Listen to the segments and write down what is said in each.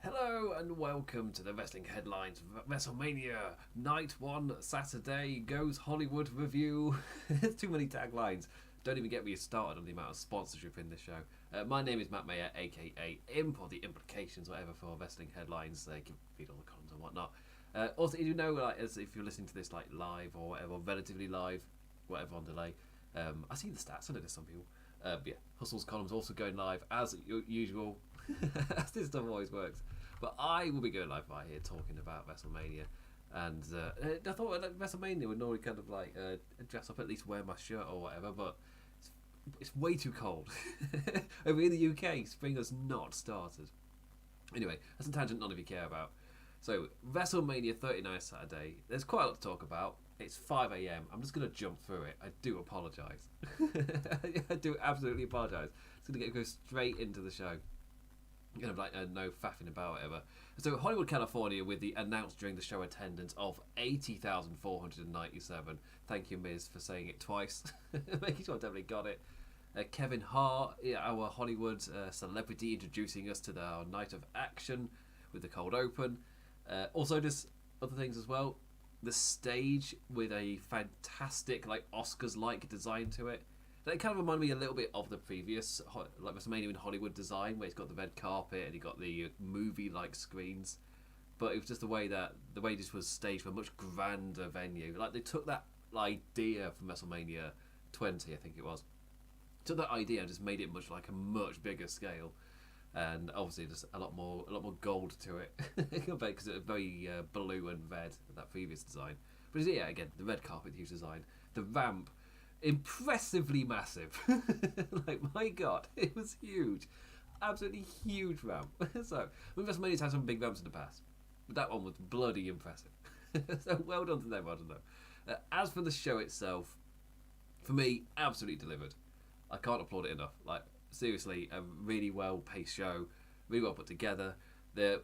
Hello and welcome to the Wrestling Headlines WrestleMania Night 1 Saturday Goes Hollywood review. There's too many taglines. Don't even get me started on the amount of sponsorship in this show. My name is Matt Maher, aka Imp, or the implications, whatever, for Wrestling Headlines. They can feed all the columns and whatnot. Also, you know, like, as if you're listening to this like live or whatever, relatively live, whatever on delay. I see the stats. I know there's some people. Yeah, Hustle's columns also going live as usual. As this stuff always works. But I will be going live right here talking about WrestleMania. And I thought like, WrestleMania would normally kind of like dress up, at least wear my shirt or whatever, but it's way too cold. Over in the UK, spring has not started. Anyway, that's a tangent none of you care about. So, WrestleMania 39 Saturday, there's quite a lot to talk about. It's 5 a.m. I'm just going to jump through it. I do apologise. I do absolutely apologise. It's going to go straight into the show. Kind of like no faffing about whatever. So Hollywood, California, with the announced during the show attendance of 80,497. Thank you, Miz, for saying it twice, making sure I definitely got it. Kevin Hart, our Hollywood celebrity, introducing us to our night of action with the cold open. Also, just other things as well. The stage with a fantastic, like Oscars-like design to it. That kind of reminded me a little bit of the previous like WrestleMania in Hollywood design, where it's got the red carpet and you got the movie-like screens. But it was just the way this was staged for a much grander venue. Like they took that idea from WrestleMania 20, I think it was. Took that idea and just made it a much bigger scale, and obviously just a lot more gold to it because it was very blue and red that previous design. But yeah, again, the red carpet, huge design, the ramp. Impressively massive. Like, my god, it was huge. Absolutely huge ramp. So, WrestleMania's had some big ramps in the past, but that one was bloody impressive. So, well done to them, well done. As for the show itself, for me, absolutely delivered. I can't applaud it enough. Like, seriously, a really well paced show, really well put together. The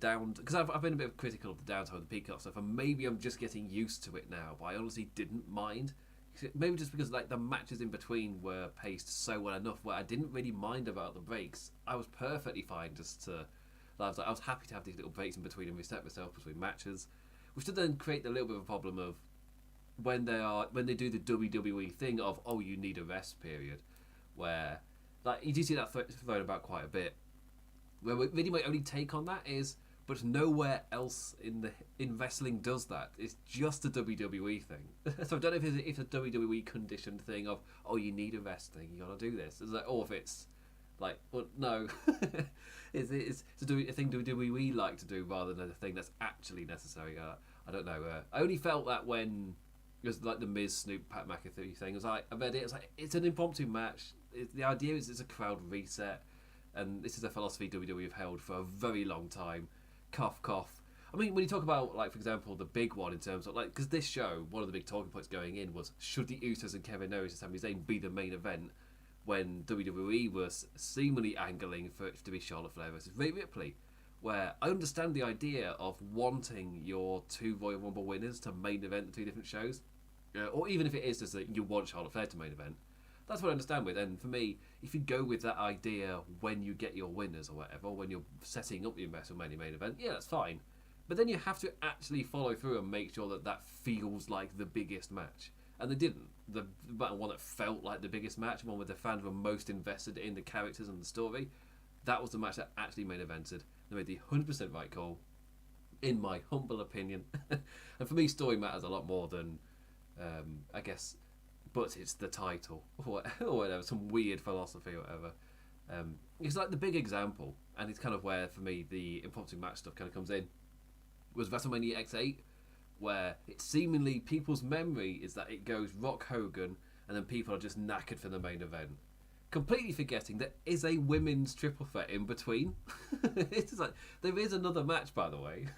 down, because I've been a bit critical of the downtime of the Peacock stuff, and maybe I'm just getting used to it now, but I honestly didn't mind. Maybe just because like the matches in between were paced so well enough where I didn't really mind about the breaks. I was perfectly fine just to. I was happy to have these little breaks in between and reset myself between matches, which did then create a little bit of a problem of when they do the WWE thing of you need a rest period, where like you do see that thrown about quite a bit. Where really my only take on that is. But nowhere else in wrestling does that. It's just a WWE thing. So I don't know if it's a WWE conditioned thing of you need a rest thing, you gotta do this. It's like, or if it's like, well, no, it's a thing WWE like to do rather than a thing that's actually necessary. I don't know. I only felt that when it was like the Miz Snoop Pat McAfee thing. It was like I read it. It's like it's an impromptu match. The idea is it's a crowd reset, and this is a philosophy WWE have held for a very long time. Cough, cough. I mean, when you talk about, like, for example, the big one in terms of, like, because this show, one of the big talking points going in was, should the Usos and Kevin Owens and Sami Zayn be the main event when WWE was seemingly angling for it to be Charlotte Flair versus Rhea Ripley, where I understand the idea of wanting your two Royal Rumble winners to main event the two different shows, or even if it is just that you want Charlotte Flair to main event. That's what I understand with. And for me, if you go with that idea when you get your winners or whatever, when you're setting up your WrestleMania main event, yeah, that's fine. But then you have to actually follow through and make sure that feels like the biggest match. And they didn't. The one that felt like the biggest match, one where the fans were most invested in the characters and the story, that was the match that actually main evented. They made the 100% right call, in my humble opinion. And for me, story matters a lot more than, I guess... But it's the title, or whatever, some weird philosophy or whatever. It's like the big example, and it's kind of where, for me, the impromptu match stuff kind of comes in, was WrestleMania X8, where it seemingly, people's memory is that it goes Rock Hogan, and then people are just knackered for the main event. Completely forgetting there is a women's triple threat in between. It's just like, there is another match, by the way.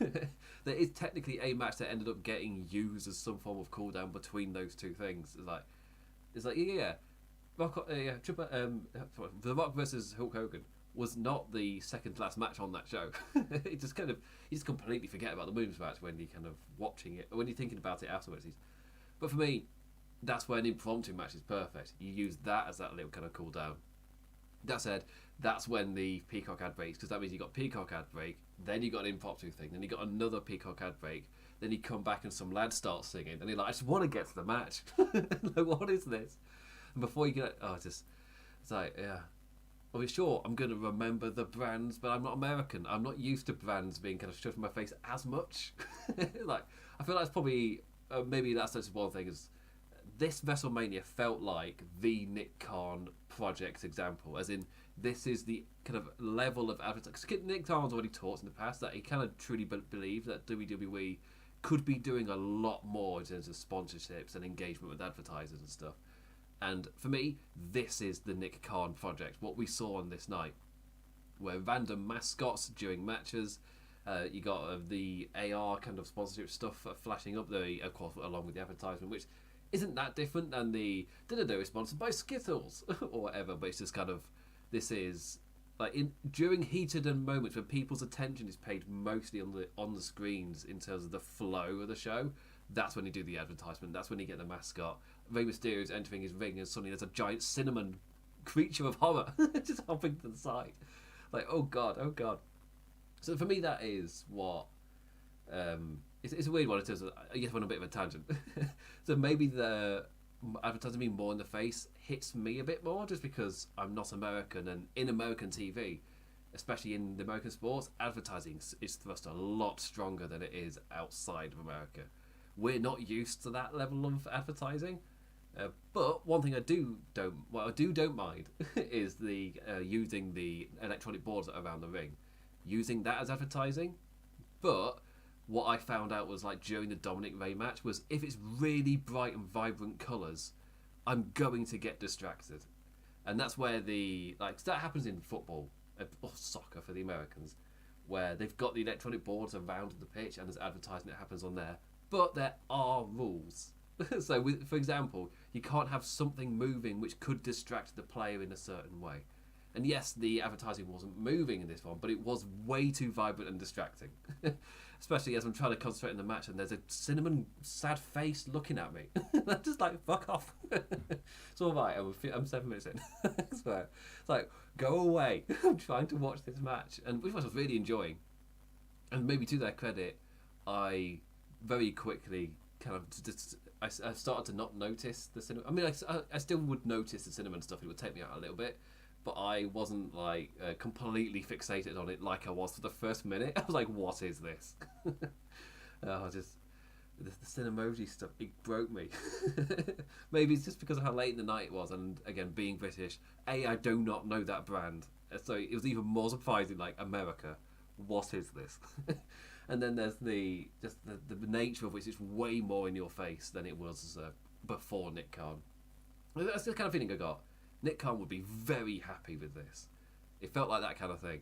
There is technically a match that ended up getting used as some form of cooldown between those two things. It's like The Rock versus Hulk Hogan was not the second to last match on that show. You just completely forget about the women's match when you're kind of watching it, or when you're thinking about it afterwards. But for me, that's where an impromptu match is perfect. You use that as that little kind of cool down. That said, that's when the Peacock ad breaks, because that means you got Peacock ad break, then you got an impromptu thing, then you got another Peacock ad break, then you come back and some lad starts singing, and you're like, I just want to get to the match. Like, what is this? And before you get, it's like, yeah. Well, sure, I'm going to remember the brands, but I'm not American. I'm not used to brands being kind of shoved in my face as much. Like, I feel like it's probably, maybe that's just one thing, is this WrestleMania felt like the Nick Khan project example, as in, this is the kind of level of advertising. Because Nick Khan's already talked in the past that he kind of truly believed that WWE could be doing a lot more in terms of sponsorships and engagement with advertisers and stuff. And for me, this is the Nick Khan project. What we saw on this night, where random mascots during matches, you got the AR kind of sponsorship stuff flashing up, of course, along with the advertisement, which isn't that different than the is sponsored by Skittles or whatever. But it's just kind of, this is like during heated moments when people's attention is paid mostly on the screens in terms of the flow of the show. That's when you do the advertisement. That's when you get the mascot. Rey Mysterio's entering his ring, and suddenly there's a giant cinnamon creature of horror just hopping to the side. Like, oh god. So for me, that is what. It's a weird one in terms of, I guess, on a bit of a tangent. So maybe the advertising me more in the face hits me a bit more, just because I'm not American, and in American TV, especially in the American sports, advertising is thrust a lot stronger than it is outside of America. We're not used to that level of advertising. But one thing I don't mind is the using the electronic boards that are around the ring, using that as advertising. But what I found out was, like, during the Dominic Ray match, was if it's really bright and vibrant colours, I'm going to get distracted. And that's where that happens in football or soccer for the Americans, where they've got the electronic boards around the pitch and there's advertising that happens on there. But there are rules. So, for example, you can't have something moving which could distract the player in a certain way. And yes, the advertising wasn't moving in this one, but it was way too vibrant and distracting. Especially as I'm trying to concentrate in the match and there's a cinnamon sad face looking at me. I'm just like, fuck off. It's all right, I'm 7 minutes in. I swear. It's like, go away. I'm trying to watch this match. And which I was really enjoying. And maybe to their credit, I very quickly kind of I started to not notice the cinnamon. I mean, I still would notice the cinnamon stuff. It would take me out a little bit. But I wasn't like completely fixated on it like I was for the first minute. I was like, what is this? The Cinemoji stuff, it broke me. Maybe it's just because of how late in the night it was, and again, being British, I do not know that brand. So it was even more surprising, like, America, what is this? And then there's the nature of which is way more in your face than it was before Nick Khan. That's the kind of feeling I got. Nick Khan would be very happy with this. It felt like that kind of thing.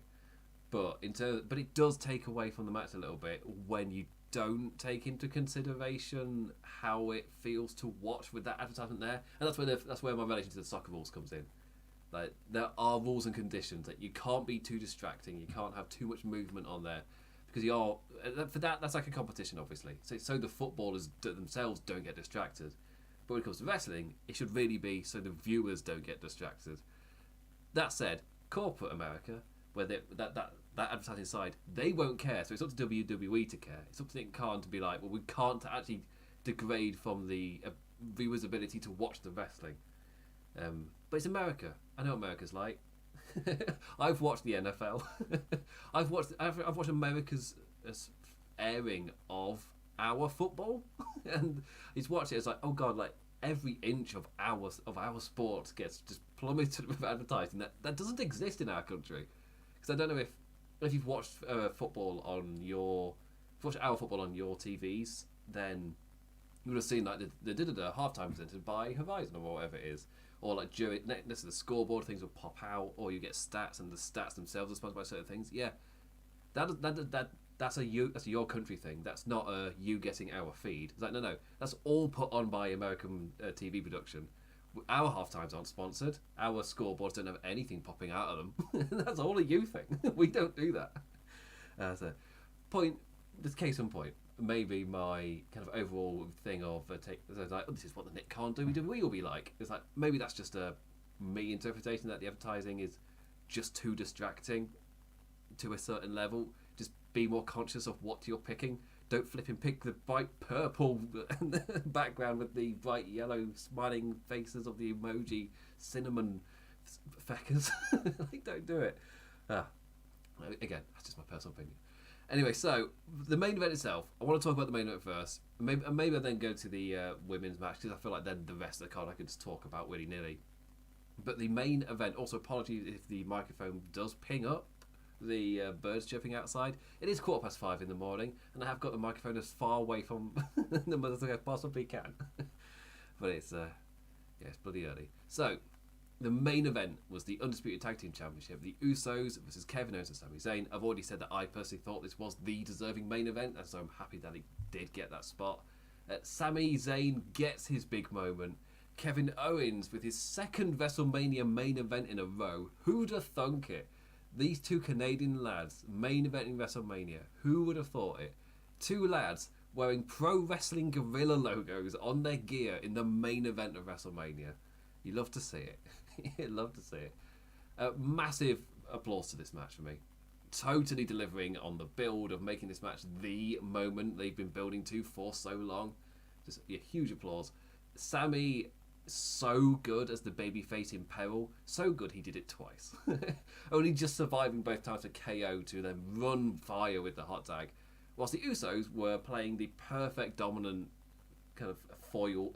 But it does take away from the match a little bit when you don't take into consideration how it feels to watch with that advertisement there. And that's where my relation to the soccer rules comes in. Like, there are rules and conditions that you can't be too distracting. You can't have too much movement on there, because that's like a competition, obviously. So the footballers themselves don't get distracted. But when it comes to wrestling, it should really be so the viewers don't get distracted. That said, corporate America, where that advertising side, they won't care. So it's up to WWE to care. It's up to Nick Khan to be like, well, we can't actually degrade from the viewers' ability to watch the wrestling. But it's America. I know what America's like. I've watched the NFL. I've watched America's airing of our football, and he's watching it. It's like, oh god, like every inch of our sport gets just plummeted with advertising that doesn't exist in our country. Because I don't know if you've watched our football on your TVs, then you would have seen, like, they did a halftime presented by Horizon or whatever it is, or like during next to the scoreboard things will pop out, or you get stats and the stats themselves are sponsored by certain things. Yeah, that's a your country thing. That's not a you getting our feed. It's like, no, that's all put on by American TV production. Our halftimes aren't sponsored. Our scoreboards don't have anything popping out of them. That's all a you thing. We don't do that. So, this case in point. Maybe my kind of overall thing of like, oh, this is what the Nick Khan WWE will be like. It's like, maybe that's just a me interpretation that the advertising is just too distracting to a certain level. Just be more conscious of what you're picking. Don't flip and pick the bright purple background with the bright yellow smiling faces of the emoji cinnamon feckers. Like, don't do it. Again, that's just my personal opinion. Anyway, so the main event itself, I want to talk about the main event first. Maybe I'll then go to the women's match, because I feel like then the rest of the card I could just talk about willy-nilly. But the main event, also apologies if the microphone does ping up the birds chirping outside. It is 5:15 in the morning, and I have got the microphone as far away from the mother as I possibly can. But it's bloody early. So, the main event was the Undisputed Tag Team Championship, the Usos versus Kevin Owens and Sami Zayn. I've already said that I personally thought this was the deserving main event, and so I'm happy that he did get that spot. Sami Zayn gets his big moment. Kevin Owens with his second WrestleMania main event in a row. Who'd have thunk it? These two Canadian lads main eventing WrestleMania. Who would have thought it? Two lads wearing Pro Wrestling Guerrilla logos on their gear in the main event of WrestleMania. You love to see it. You love to see it. Massive applause to this match for me. Totally delivering on the build of making this match the moment they've been building to for so long. Just a huge applause. Sami, so good as the babyface in peril. So good he did it twice. Only just surviving both times a KO to then run fire with the hot tag. Whilst the Usos were playing the perfect dominant kind of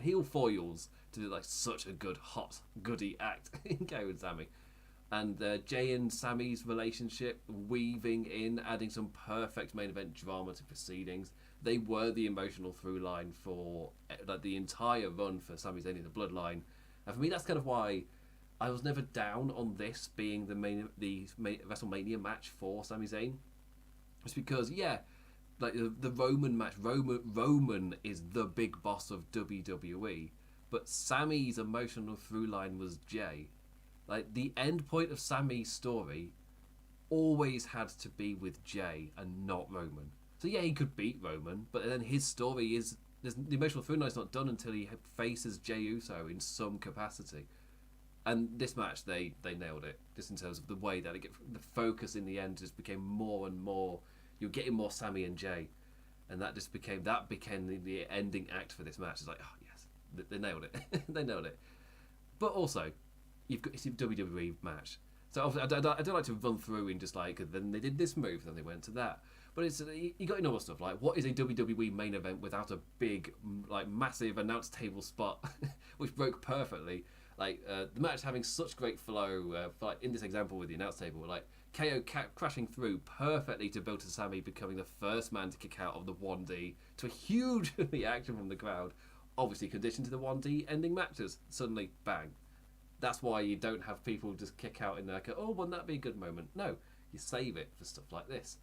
heel foils to do like such a good hot goody act in KO and Sami. And Jay and Sami's relationship weaving in, adding some perfect main event drama to proceedings. They were the emotional through line for like the entire run for Sami Zayn in the Bloodline. And for me, that's kind of why I was never down on this being the main WrestleMania match for Sami Zayn. It's because, yeah, like the Roman match, Roman is the big boss of WWE, but Sami's emotional through line was Jay. Like, the end point of Sami's story always had to be with Jay and not Roman. So yeah, he could beat Roman, but then his story is the emotional through line's not done until he faces Jey Uso in some capacity. And this match, they nailed it, just in terms of the way that the focus in the end just became more and more. You're getting more Sami and Jay, and that became the ending act for this match. It's like, oh yes, they nailed it. They nailed it. But also, it's a WWE match. So I don't like to run through and just like, then they did this move, then they went to that. But it's you got your normal stuff, like what is a WWE main event without a big, like massive announce table spot, which broke perfectly. Like the match having such great flow, like in this example with the announce table, like KO crashing through perfectly to build to Sami becoming the first man to kick out of the 1D, to a huge reaction from the crowd. Obviously conditioned to the 1D ending matches. Suddenly, bang. That's why you don't have people just kick out in there like, oh, wouldn't that be a good moment? No, you save it for stuff like this.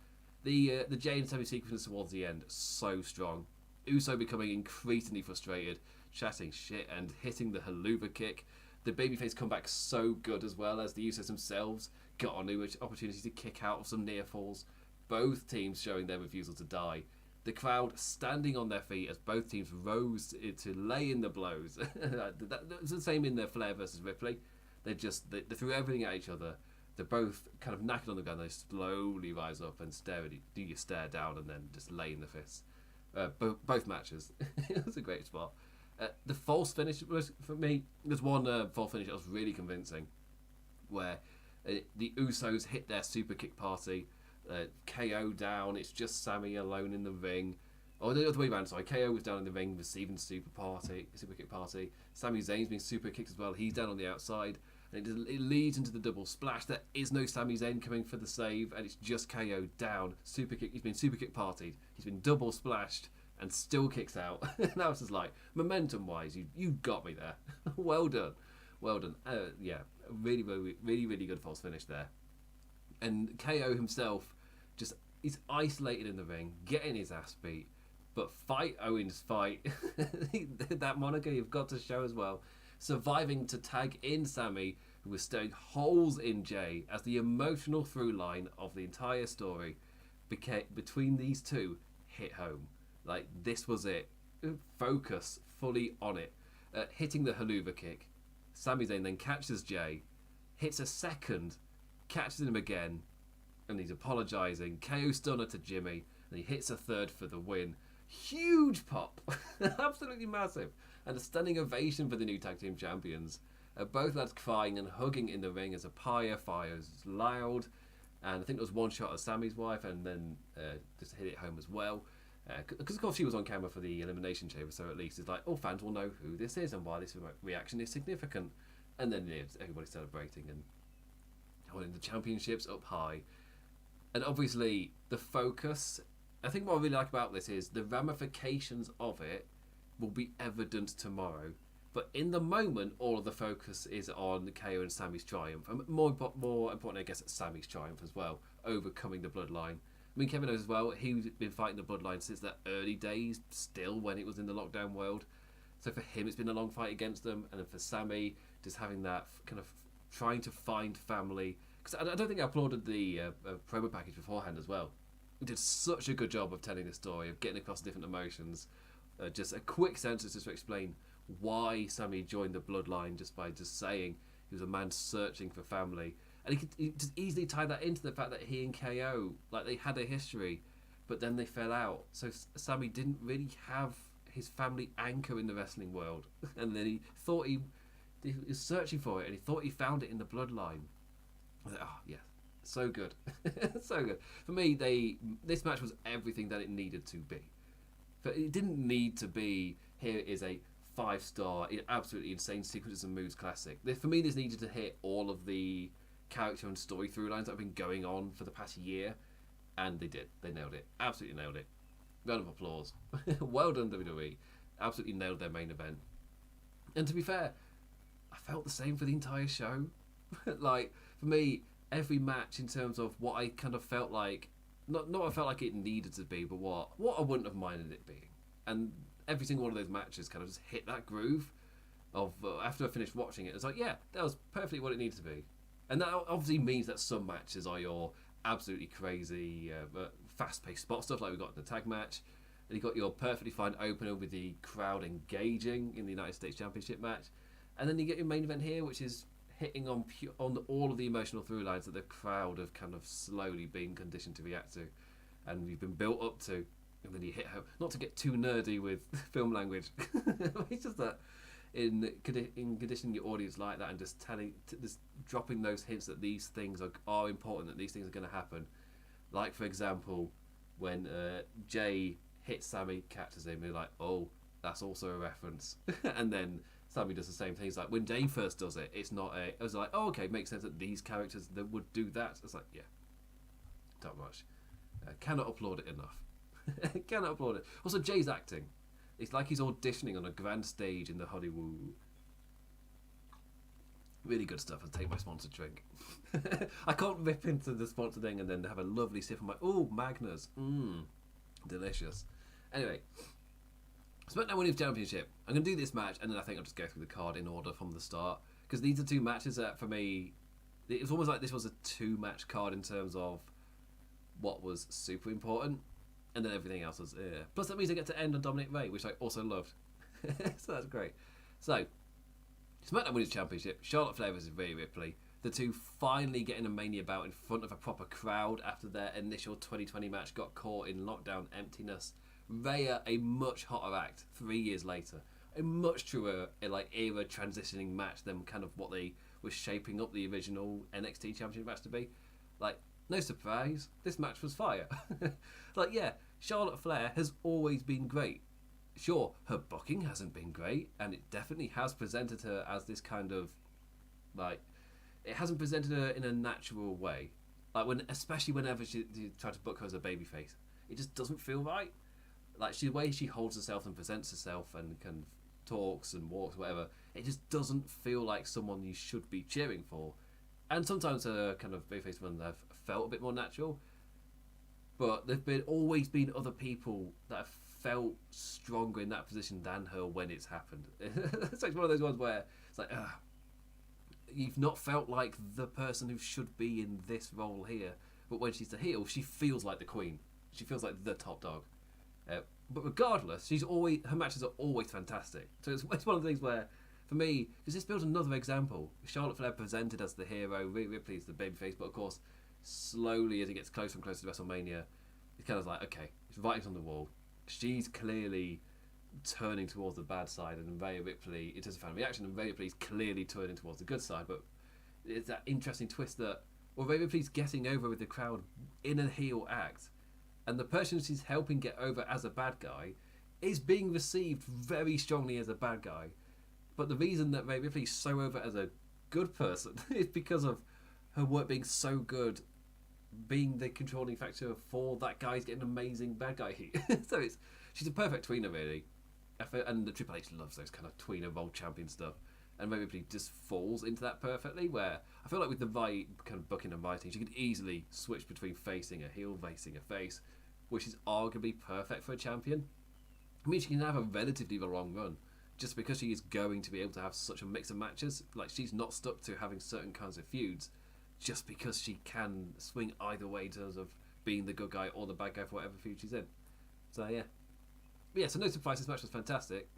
The Jay and Sami sequence towards the end, so strong. Uso becoming increasingly frustrated, chatting shit and hitting the haluva kick. The babyface comeback so good as well, as the Usos themselves got a new opportunity to kick out of some near falls. Both teams showing their refusal to die. The crowd standing on their feet as both teams rose to lay in the blows. That's the same in the Flair versus Ripley. They threw everything at each other. They're both kind of knackered on the ground. They slowly rise up and do your stare down and then just lay in the fists. Both matches. It was a great spot. The false finish was, for me, there's one false finish that was really convincing, where the Usos hit their super kick party, KO down. It's just Sami alone in the ring. Oh, the other way around. Sorry, KO was down in the ring receiving super kick party. Sami Zayn's being super kicked as well. He's down on the outside. And it leads into the double splash. There is no Sami Zayn coming for the save, and it's just KO down. Super kick. He's been super kick partied. He's been double splashed and still kicks out. And I was just like, momentum-wise, you got me there. Well done. Yeah, really good false finish there. And KO himself, he's isolated in the ring, getting his ass beat. But fight Owens, fight. That moniker you've got to show as well. Surviving to tag in Sami, who was staring holes in Jay, as the emotional through line of the entire story between these two hit home. Like, this was it. Focus fully on it. Hitting the haluva kick. Sami Zayn then catches Jay, hits a second, catches him again, and he's apologising. KO stunner to Jimmy, and he hits a third for the win. Huge pop. Absolutely massive. And a stunning ovation for the new tag team champions. Both lads crying and hugging in the ring as a pyre fires loud. And I think there was one shot of Sammy's wife, and then just hit it home as well. Because of course she was on camera for the Elimination Chamber, so at least it's like, fans will know who this is and why this reaction is significant. And then everybody's celebrating and holding the championships up high. And obviously the focus, I think what I really like about this is the ramifications of it will be evident tomorrow. But in the moment, all of the focus is on KO and Sammy's triumph. And more important, I guess, it's Sammy's triumph as well, overcoming the bloodline. I mean, Kevin Owens as well, he's been fighting the bloodline since the early days, still, when it was in the lockdown world. So for him, it's been a long fight against them. And then for Sami, just having that kind of trying to find family. Because I don't think I applauded the promo package beforehand as well. He did such a good job of telling the story, of getting across different emotions. Just a quick sentence just to explain why Sami joined the bloodline, just by just saying he was a man searching for family. And he just easily tied that into the fact that he and KO, like, they had a history, but then they fell out. So Sami didn't really have his family anchor in the wrestling world. And then he thought he was searching for it, and he thought he found it in the bloodline. I was like, yeah, so good. So good. For me, this match was everything that it needed to be. But it didn't need to be, here is a 5-star, absolutely insane sequences and moves classic. For me, this needed to hit all of the character and story through lines that have been going on for the past year, and they did. They nailed it. Absolutely nailed it. Round of applause. Well done, WWE. Absolutely nailed their main event. And to be fair, I felt the same for the entire show. Like, for me, every match in terms of what I kind of felt like, not what I felt like it needed to be, but what I wouldn't have minded it being. And every single one of those matches kind of just hit that groove of, after I finished watching it, it's like, yeah, that was perfectly what it needed to be. And that obviously means that some matches are your absolutely crazy, fast-paced spot stuff, like we got in the tag match. And you got your perfectly fine opener with the crowd engaging in the United States Championship match. And then you get your main event here, which is hitting on all of the emotional through lines that the crowd have kind of slowly been conditioned to react to, and you've been built up to, and then you hit home. Not to get too nerdy with film language, it's just that in conditioning your audience like that, and just dropping those hints that these things are important, that these things are going to happen. Like, for example, when Jay hits Sami, catches him, you're like, oh, that's also a reference. And then Sami does the same thing. It's like, when Jay first does it, it's not I was like, oh, okay, makes sense that these characters that would do that. It's like, yeah, not much. Cannot applaud it enough. Cannot applaud it. Also, Jay's acting. It's like he's auditioning on a grand stage in the Hollywood. Really good stuff. I'll take my sponsored drink. I can't rip into the sponsored thing and then have a lovely sip of my, Magners. Delicious. Anyway, SmackDown Women's Championship. I'm going to do this match, and then I think I'll just go through the card in order from the start, because these are two matches that, for me, it was almost like this was a 2-match card in terms of what was super important, and then everything else was, Plus that means I get to end on Dominic Ray, which I also loved. So that's great. So, SmackDown Women's Championship, Charlotte Flair versus Rhea Ripley. The two finally getting a Mania bout in front of a proper crowd after their initial 2020 match got caught in lockdown emptiness. Rhea, a much hotter act 3 years later. A much truer, era transitioning match than kind of what they were shaping up the original NXT Championship match to be. Like, no surprise, this match was fire. Like, yeah, Charlotte Flair has always been great. Sure, her booking hasn't been great, and it definitely has presented her as this kind of, it hasn't presented her in a natural way. Like, especially whenever she tried to book her as a babyface, it just doesn't feel right. Like, the way she holds herself and presents herself and kind of talks and walks, whatever, it just doesn't feel like someone you should be cheering for. And sometimes her kind of babyface ones have felt a bit more natural, but there've always been other people that have felt stronger in that position than her when it's happened. It's like one of those ones where it's like, you've not felt like the person who should be in this role here, but when she's the heel, she feels like the queen. She feels like the top dog. But regardless, her matches are always fantastic. So it's one of the things where, for me, because this builds another example. Charlotte Flair presented as the hero, Rhea Ripley is the babyface, but of course, slowly as it gets closer and closer to WrestleMania, it's kind of like, okay, it's writing's on the wall. She's clearly turning towards the bad side, and Rhea Ripley, it is a fan reaction, and Rhea Ripley's clearly turning towards the good side, but it's that interesting twist that, well, Rhea Ripley's getting over with the crowd in a heel act, and the person she's helping get over as a bad guy is being received very strongly as a bad guy. But the reason that Rhea Ripley's so over as a good person is because of her work being so good, being the controlling factor for that guy's getting amazing bad guy heat. So she's a perfect tweener, really. And the Triple H loves those kind of tweener world champion stuff. And Rhea Ripley just falls into that perfectly, where I feel like with the right kind of booking and writing, she could easily switch between facing a heel, facing a face, which is arguably perfect for a champion. I mean, she can have a relatively long run, just because she is going to be able to have such a mix of matches. Like, she's not stuck to having certain kinds of feuds, just because she can swing either way in terms of being the good guy or the bad guy for whatever feud she's in. So, yeah. But yeah, so no surprise, this match was fantastic.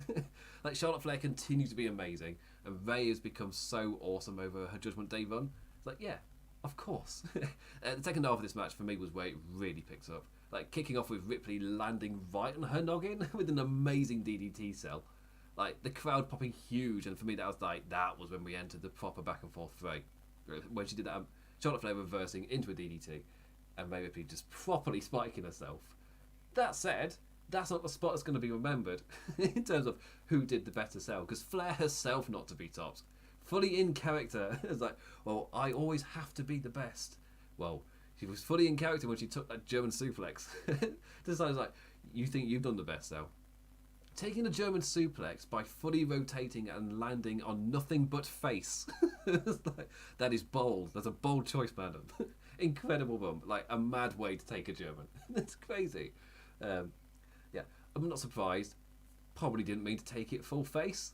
Like, Charlotte Flair continues to be amazing, and Rhea has become so awesome over her Judgment Day run. It's like, yeah, of course. The second half of this match, for me, was where it really picks up. Like, kicking off with Ripley landing right on her noggin with an amazing DDT cell. Like, the crowd popping huge, and for me, that was when we entered the proper back and forth fray. When she did that, Charlotte Flair reversing into a DDT, and Rhea Ripley just properly spiking herself. That said, that's not the spot that's going to be remembered in terms of who did the better sell, because Flair herself not to be topped. Fully in character. It's like, well, I always have to be the best. Well, she was fully in character when she took that German suplex. This time, like, you think you've done the best sell? Taking a German suplex by fully rotating and landing on nothing but face. Like, that is bold. That's a bold choice, madam. Incredible bump. Like, a mad way to take a German. That's crazy. Yeah, I'm not surprised. Probably didn't mean to take it full face.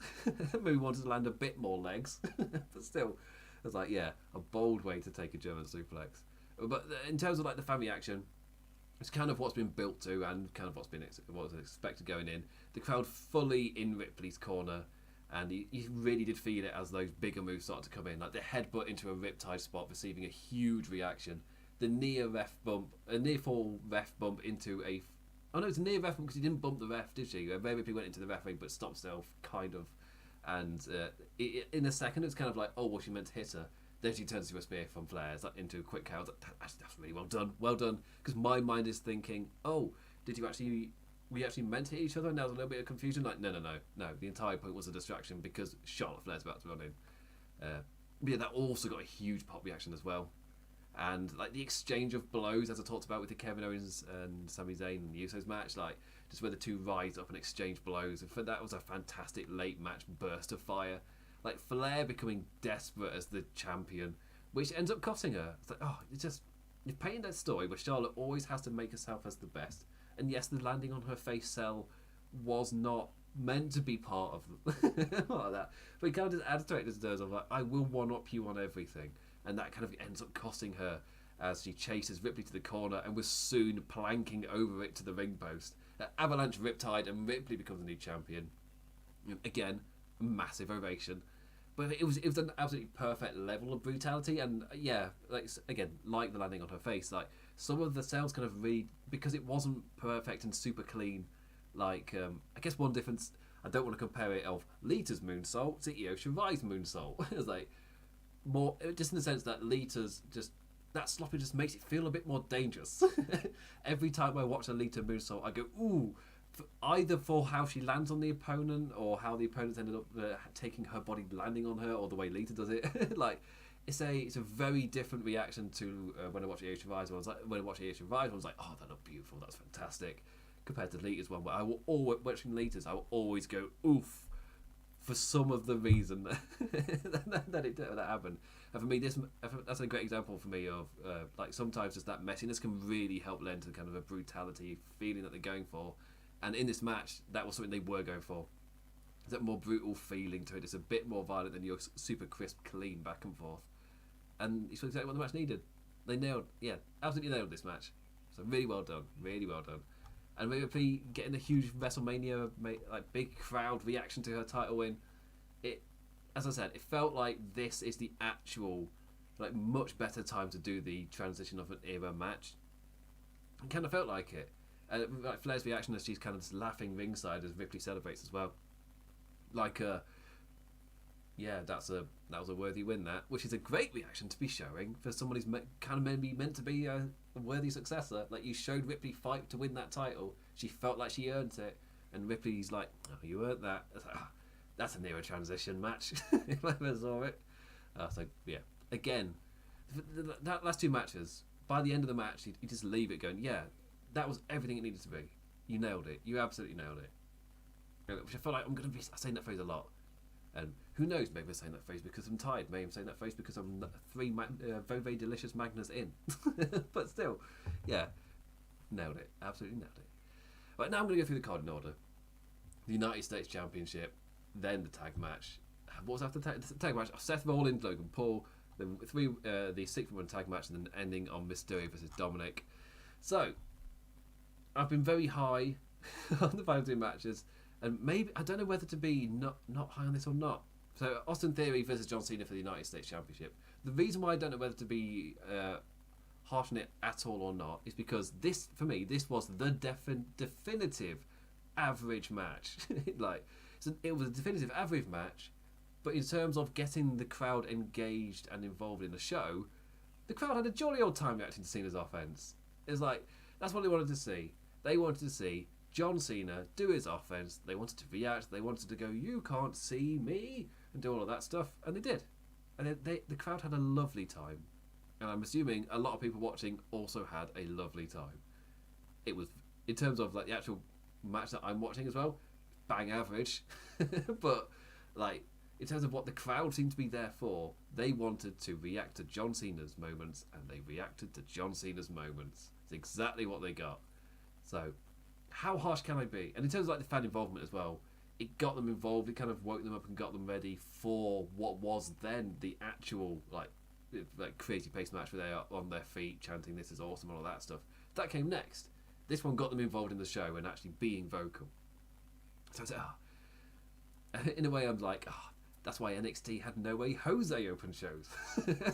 Maybe wanted to land a bit more legs. But still, I was like, yeah, a bold way to take a German suplex. But in terms of like the fan reaction, it's kind of what's been built to and kind of what was expected going in. The crowd fully in Ripley's corner, and you really did feel it as those bigger moves started to come in, like the headbutt into a riptide spot receiving a huge reaction, the near fall ref bump into a. Oh no, it's a near ref because he didn't bump the ref, did she? Rhea Ripley went into the referee but stopped herself, kind of. And in a second, it's kind of like, oh, well, she meant to hit her. Then she turns to a spear from Flair into a quick count. That's really well done. Because my mind is thinking, oh, we actually meant to hit each other? And there was a little bit of confusion. Like, no. The entire point was a distraction because Charlotte Flair's about to run in. But yeah, that also got a huge pop reaction as well. And like the exchange of blows, as I talked about with the Kevin Owens and Sami Zayn and the Usos match, like just where the two rise up and exchange blows. And that was a fantastic late match burst of fire. Like Flair becoming desperate as the champion, which ends up costing her. It's like, oh, you're painting that story where Charlotte always has to make herself as the best. And yes, the landing on her face cell was not meant to be part of that. But it kind of just adds to it in terms of like, I will one-up you on everything. And that kind of ends up costing her as she chases Ripley to the corner and was soon planking over it to the ring post. Avalanche Riptide, and Ripley becomes the new champion. Again, massive ovation. But it was an absolutely perfect level of brutality, and yeah, like again, like the landing on her face, like some of the sales kind of really, because it wasn't perfect and super clean. Like I guess one difference, I don't want to compare it of Lita's moonsault to Io Shirai's moonsault. It's like more just in the sense that Lita's just that sloppy just makes it feel a bit more dangerous. Every time I watch a Lita moonsault, I go ooh. Either for how she lands on the opponent or how the opponents ended up taking her body landing on her, or the way Lita does it. Like it's a very different reaction to when I watch Io Shirai's one. When I watch Io Shirai's one, I was like, oh, that looked beautiful, that's fantastic. Compared to Lita's one, but I will always watching Lita's, I will always go oof for some of the reason that happened. And for me, that's a great example for me of like sometimes just that messiness can really help lend to kind of a brutality feeling that they're going for. And in this match, that was something they were going for. There's that more brutal feeling to it. It's a bit more violent than your super crisp, clean back and forth. And it's exactly what the match needed. They absolutely nailed this match. So really well done. And Rhea Ripley getting a huge WrestleMania, like big crowd reaction to her title win. as I said, it felt like this is the actual, like, much better time to do the transition of an era match. It kind of felt like it. Like Flair's reaction as she's kind of just laughing ringside as Ripley celebrates as well. Like, yeah, that was a worthy win, that, which is a great reaction to be showing for someone who's kind of maybe meant to be a worthy successor. Like, you showed Ripley fight to win that title. She felt like she earned it, and Ripley's like, "Oh, you earned that." It's like, that's an era transition match if I ever saw it. So yeah, again, that last two matches. By the end of the match, you just leave it going, yeah, that was everything it needed to be. You nailed it. You absolutely nailed it. Which I feel like I'm going to be saying that phrase a lot. And who knows, maybe I'm saying that phrase because I'm tired. Maybe I'm saying that phrase because I'm three very, very delicious Magners in. But still, yeah, nailed it. Absolutely nailed it. Right, now I'm going to go through the card in order. The United States Championship, then the tag match. What was after the tag match? Seth Rollins, Logan Paul, the 6-1 tag match, and then ending on Mysterio versus Dominic. So, I've been very high on the final two matches. And maybe, I don't know whether to be not high on this or not. So, Austin Theory versus John Cena for the United States Championship. The reason why I don't know whether to be harsh on it at all or not is because this, for me, this was the definitive average match. Like, so it was a definitive average match, but in terms of getting the crowd engaged and involved in the show, the crowd had a jolly old time reacting to Cena's offense. It's like, that's what they wanted to see. They wanted to see John Cena do his offense. They wanted to react. They wanted to go, "You can't see me," and do all of that stuff, and they did. And the crowd had a lovely time, and I'm assuming a lot of people watching also had a lovely time. It was, in terms of like the actual match that I'm watching as well, bang average, but like in terms of what the crowd seemed to be there for, they wanted to react to John Cena's moments, and they reacted to John Cena's moments. It's exactly what they got. So, how harsh can I be? And in terms of like the fan involvement as well, it got them involved. It kind of woke them up and got them ready for what was then the actual like crazy pace match where they are on their feet chanting "This is awesome" and all that stuff. That came next. This one got them involved in the show and actually being vocal. So I said, in a way, I'm like, that's why NXT had No Way Jose open shows.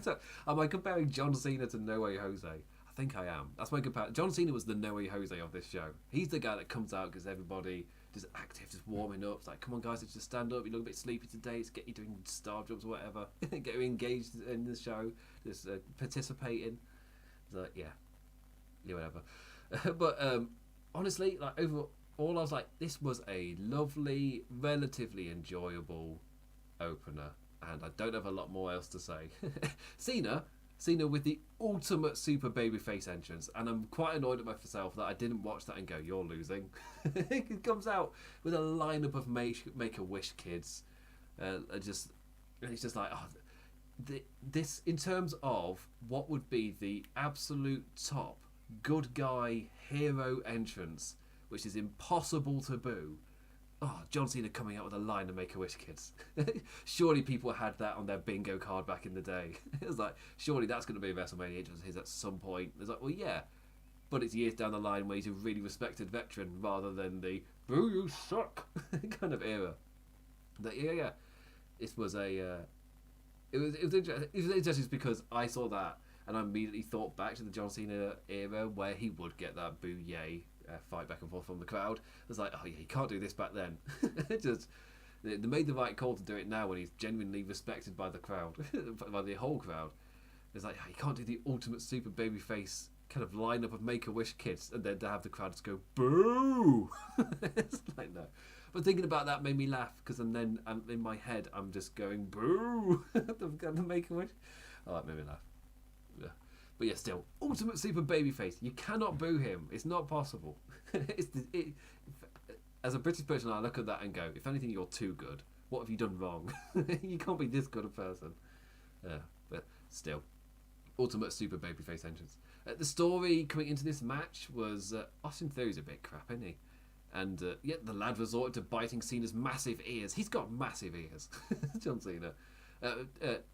So, am I comparing John Cena to No Way Jose? I think I am. That's my comparison. John Cena was the No Way Jose of this show. He's the guy that comes out because everybody just active, just warming up. It's like, come on guys, let's just stand up. You look a bit sleepy today. Let's get you doing star jobs or whatever. Get you engaged in the show. Just participating. It's like, yeah, whatever. But honestly, like overall, I was like, this was a lovely, relatively enjoyable opener, and I don't have a lot more else to say. Cena with the ultimate super babyface entrance, and I'm quite annoyed at myself that I didn't watch that and go, "You're losing." It comes out with a lineup of Make-A-Wish kids. It's just like, this in terms of what would be the absolute top good guy hero entrance, which is impossible to boo. John Cena coming out with a line of Make-A-Wish kids. Surely people had that on their bingo card back in the day. It was like, surely that's going to be a WrestleMania entrance at some point. It's like, well, yeah, but it's years down the line where he's a really respected veteran rather than the "boo, you suck" kind of era. But yeah, it was interesting because I saw that and I immediately thought back to the John Cena era where he would get that boo yay fight back and forth from the crowd. I was like, oh yeah, he can't do this back then. They made the right call to do it now when he's genuinely respected by the crowd, by the whole crowd. It's like, oh, you can't do the ultimate super babyface kind of lineup of Make-A-Wish kids and then to have the crowd just go boo. It's like, no. But thinking about that made me laugh because then in my head I'm just going boo. The Make-A-Wish. Oh, that made me laugh. Yeah. But yeah, still, ultimate super babyface. You cannot boo him. It's not possible. As a British person, I look at that and go, if anything, you're too good. What have you done wrong? You can't be this good a person. But still, ultimate super babyface entrance. The story coming into this match was Austin Theory's a bit crap, isn't he? And yet the lad resorted to biting Cena's massive ears. He's got massive ears, John Cena.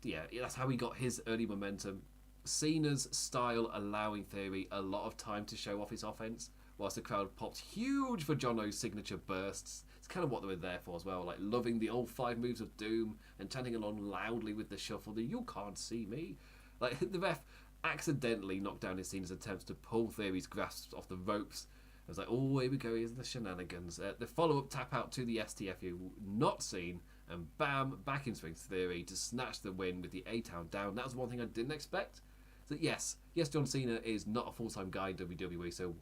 Yeah, that's how he got his early momentum. Cena's style allowing Theory a lot of time to show off his offense, whilst the crowd popped huge for Jono's signature bursts. It's kind of what they were there for as well, like loving the old 5 moves of doom and chanting along loudly with the shuffle, the "you can't see me." Like, the ref accidentally knocked down his Cena's attempts to pull Theory's grasp off the ropes. I was like, oh, here we go, here's the shenanigans. The follow-up tap out to the STFU, not seen, and bam, back in swings Theory to snatch the win with the A-Town down. That was one thing I didn't expect. So yes, John Cena is not a full-time guy in WWE, so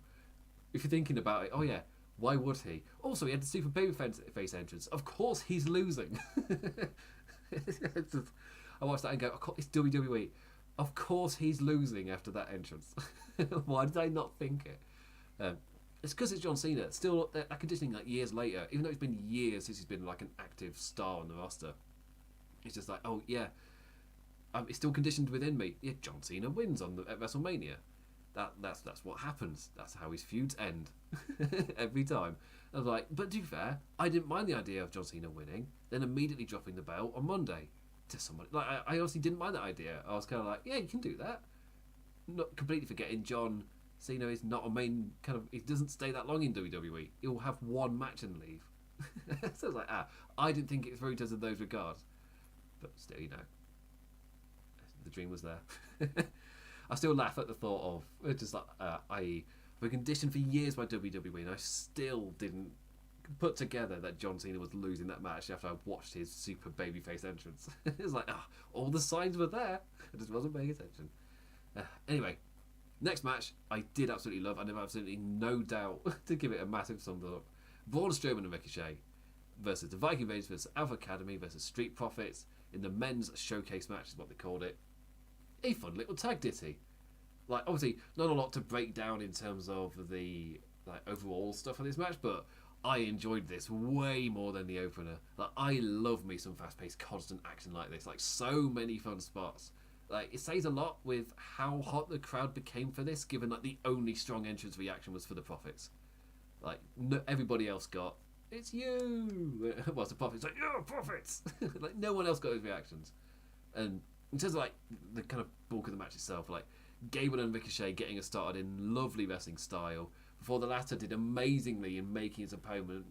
if you're thinking about it, oh yeah, why would he? Also, he had the super babyface entrance. Of course he's losing. I watched that and go, it's WWE. Of course he's losing after that entrance. Why did I not think it? It's because it's John Cena. Still, that conditioning like years later, even though it's been years since he's been like an active star on the roster, it's just like, oh yeah, it's still conditioned within me. Yeah, John Cena wins at WrestleMania. That's what happens. That's how his feuds end every time. I was like, but to be fair, I didn't mind the idea of John Cena winning, then immediately dropping the belt on Monday to somebody. Like, I honestly didn't mind that idea. I was kind of like, yeah, you can do that. Not completely forgetting John Cena is not a main kind of. He doesn't stay that long in WWE. He'll have one match and leave. So I was like, I didn't think it through in those regards, but still, the dream was there. I still laugh at the thought of just like I've been conditioned for years by WWE, and I still didn't put together that John Cena was losing that match after I watched his super babyface entrance. It's like, all the signs were there. I just wasn't paying attention. Anyway, next match I did absolutely love. I have absolutely no doubt to give it a massive thumbs up. Braun Strowman and Ricochet versus the Viking Raiders versus Alpha Academy versus Street Profits in the men's showcase match is what they called it. A fun little tag ditty. Like, obviously not a lot to break down in terms of the like overall stuff of this match, but I enjoyed this way more than the opener. Like, I love me some fast-paced, constant action like this. Like, so many fun spots. Like, it says a lot with how hot the crowd became for this, given like the only strong entrance reaction was for the Profits. Like, everybody else got, it's you. Whilst the Profits like, yeah, Profits. Like, no one else got those reactions. And in terms of like the kind of bulk of the match itself, like Gable and Ricochet getting us started in lovely wrestling style before the latter did amazingly in making his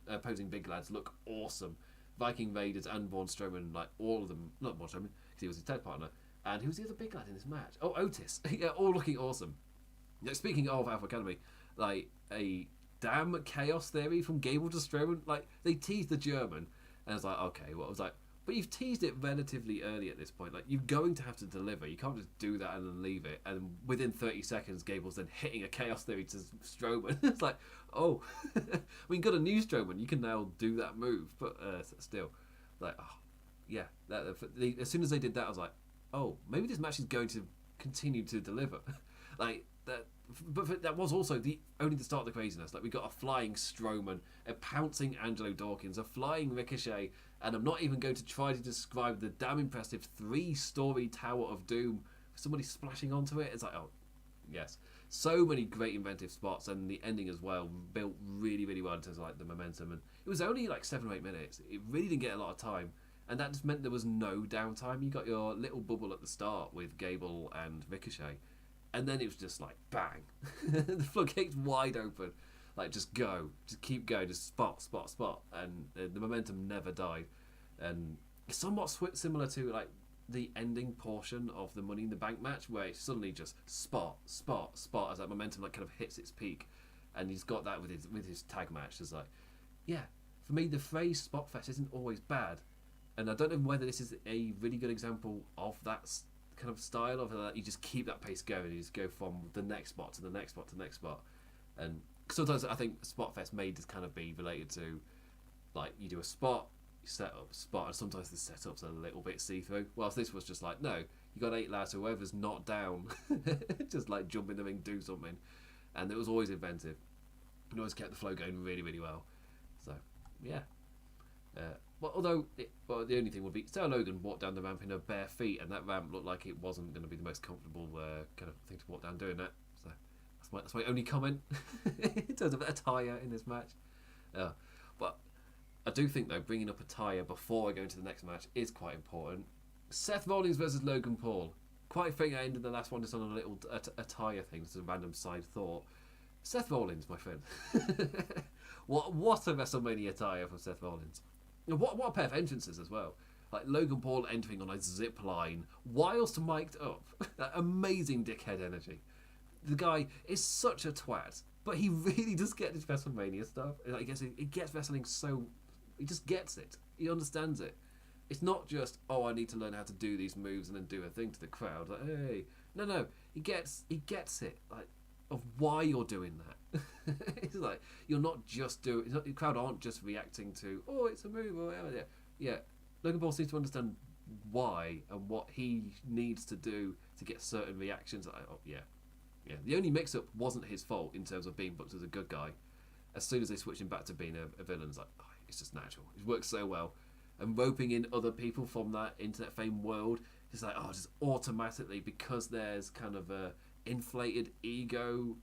opposing big lads look awesome. Viking Raiders and Braun Strowman, like all of them, not Braun Strowman because he was his tag partner, and who was the other big lad in this match? Oh, Otis. Yeah, all looking awesome. Now, speaking of Alpha Academy, like a damn chaos theory from Gable to Strowman. Like, they teased the German, and I was like, okay, well, I was like, but you've teased it relatively early at this point. Like, you're going to have to deliver. You can't just do that and then leave it. And within 30 seconds, Gable's then hitting a chaos theory to Strowman. It's like, oh, we got a new Strowman. You can now do that move. But still, like, oh, yeah. As soon as they did that, I was like, oh, maybe this match is going to continue to deliver. Like that. But that was also only the start of the craziness. Like, we got a flying Strowman, a pouncing Angelo Dawkins, a flying Ricochet, and I'm not even going to try to describe the damn impressive 3-story Tower of Doom. Somebody splashing onto it. It's like, oh, yes. So many great inventive spots, and the ending as well, built really, really well in terms of like the momentum. And it was only like 7 or 8 minutes. It really didn't get a lot of time. And that just meant there was no downtime. You got your little bubble at the start with Gable and Ricochet. And then it was just like, bang. The floodgates wide open. Like, just go. Just keep going. Just spot. And the momentum never died. And it's somewhat similar to, like, the ending portion of the Money in the Bank match, where it's suddenly just spot, as that momentum, like, kind of hits its peak. And he's got that with his tag match. It's like, yeah. For me, the phrase spot fest isn't always bad. And I don't know whether this is a really good example of that kind of style of that. You just keep that pace going. You just go from the next spot to the next spot to the next spot. And sometimes I think spot fest may just kind of be related to, like, you do a spot, you set up spot, and sometimes the setup's a little bit see-through. Whilst this was just like, no, you got 8 lads, whoever's not down, just like jump in the ring, do something. And it was always inventive. It always kept the flow going really, really well. So, yeah. Although the only thing would be Sarah Logan walked down the ramp in her bare feet, and that ramp looked like it wasn't going to be the most comfortable kind of thing to walk down doing that. So that's my only comment in terms of attire in this match. But I do think, though, bringing up attire before I go into the next match is quite important. Seth Rollins versus Logan Paul. Quite fitting I ended the last one just on a little attire thing, just a random side thought. Seth Rollins, my friend. What a WrestleMania attire from Seth Rollins. And what a pair of entrances as well. Like Logan Paul entering on a zip line whilst mic'd up. That amazing dickhead energy. The guy is such a twat, but he really does get his WrestleMania stuff. I guess he gets wrestling so... He just gets it. He understands it. It's not just, oh, I need to learn how to do these moves and then do a thing to the crowd. Like, hey. No. He gets it. Like, of why you're doing that. It's like, you're not just doing... The crowd aren't just reacting to, oh, it's a move. Or, yeah. Logan Paul seems to understand why and what he needs to do to get certain reactions. Like, oh, yeah. The only mix-up wasn't his fault in terms of being booked as a good guy. As soon as they switched him back to being a villain, it's like, oh, it's just natural. It works so well. And roping in other people from that internet fame world, it's like, oh, just automatically, because there's kind of a inflated ego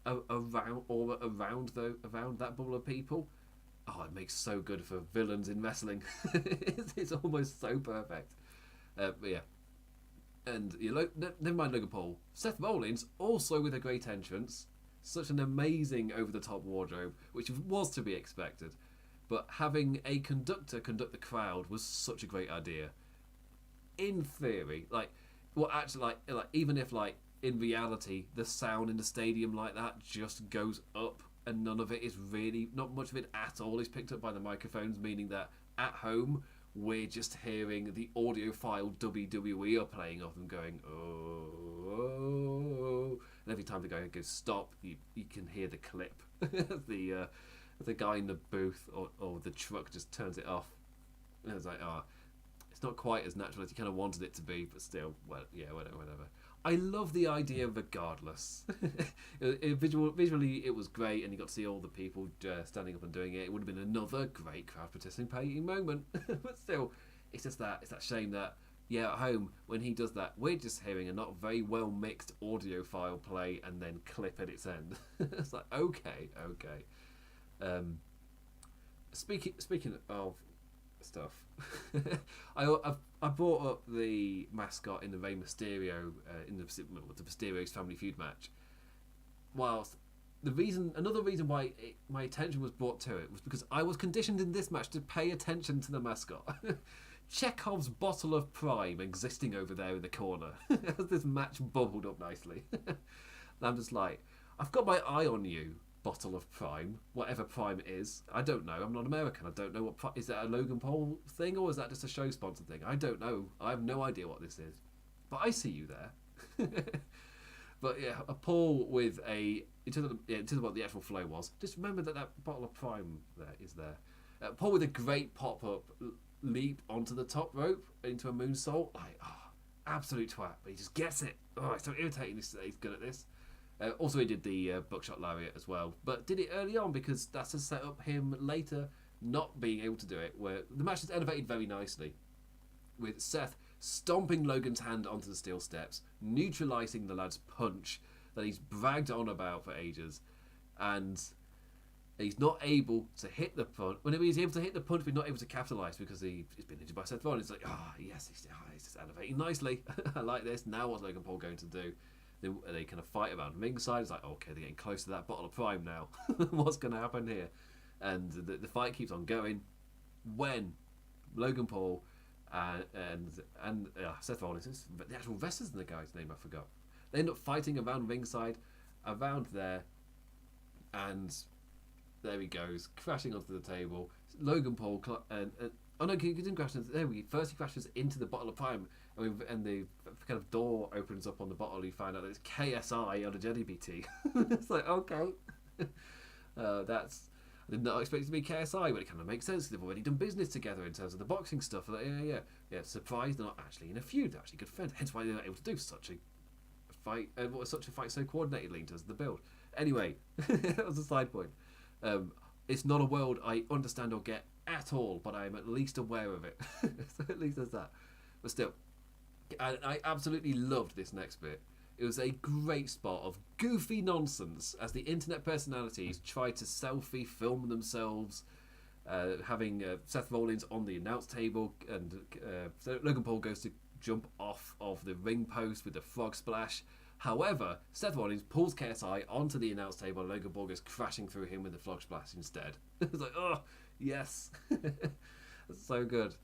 around that bubble of people. Oh, it makes so good for villains in wrestling. It's almost so perfect. But yeah. And never mind Logan Paul. Seth Rollins, also with a great entrance. Such an amazing over-the-top wardrobe, which was to be expected. But having a conductor conduct the crowd was such a great idea. In theory, even if in reality the sound in the stadium like that just goes up and none of it is really, not much of it at all is picked up by the microphones, meaning that at home we're just hearing the audiophile WWE are playing off them going, oh, and every time the guy goes stop, you can hear the clip. The guy in the booth or the truck just turns it off. And it's like, it's not quite as natural as you kind of wanted it to be, but still, well, yeah, whatever. I love the idea regardless. Visually, it was great, and you got to see all the people standing up and doing it. It would have been another great crowd participating moment. But still, it's that shame that, at home, when he does that, we're just hearing a not very well mixed audio file play and then clip at its end. It's like, okay. Speaking of stuff, I brought up the mascot in the Rey Mysterio in the Mysterio's Family Feud match. Whilst another reason why my attention was brought to it was because I was conditioned in this match to pay attention to the mascot. Chekhov's bottle of Prime existing over there in the corner as this match bubbled up nicely. And I'm just like, I've got my eye on you, bottle of Prime, whatever Prime is. I don't know. I'm not American. I don't know what is that a Logan Paul thing or is that just a show sponsor thing? I don't know. I have no idea what this is. But I see you there. But yeah, a Paul with in terms of what the actual flow was. Just remember that bottle of Prime there is there. Paul with a great pop-up leap onto the top rope into a moonsault. Absolute twat. But he just gets it. Oh, it's so irritating that he's good at this. Also, he did the buckshot lariat as well, but did it early on because that's to set up him later not being able to do it, where the match is elevated very nicely, with Seth stomping Logan's hand onto the steel steps, neutralising the lad's punch that he's bragged on about for ages, and he's not able to hit the punch. Whenever he's able to hit the punch, but not able to capitalise because he's been injured by Seth Rollins. It's like, yes, he's just elevating nicely. I like this. Now what's Logan Paul going to do? They kind of fight around ringside. It's like, okay, they're getting close to that bottle of Prime now. What's going to happen here? And the fight keeps on going. When Logan Paul and Seth Rollins, the actual wrestlers and the guy's name I forgot. They end up fighting around ringside, around there, and there he goes, crashing onto the table. Logan Paul he didn't crash. First he crashes into the bottle of Prime. And the kind of door opens up on the bottle. You find out that it's KSI on a Jelly BT. It's like, okay. I did not expect it to be KSI, but it kind of makes sense. They've already done business together in terms of the boxing stuff. Like, yeah. Surprised they're not actually in a feud. They're actually good friends. Hence why they're not able to do such a fight. Such a fight so coordinatedly in terms of the build. Anyway, that was a side point. It's not a world I understand or get at all, but I am at least aware of it. So at least there's that. But still. I absolutely loved this next bit. It was a great spot of goofy nonsense as the internet personalities tried to selfie film themselves, having Seth Rollins on the announce table, and so Logan Paul goes to jump off of the ring post with the frog splash, However, Seth Rollins pulls KSI onto the announce table and Logan Paul goes crashing through him with a frog splash instead. It's like, oh, yes. It's so good.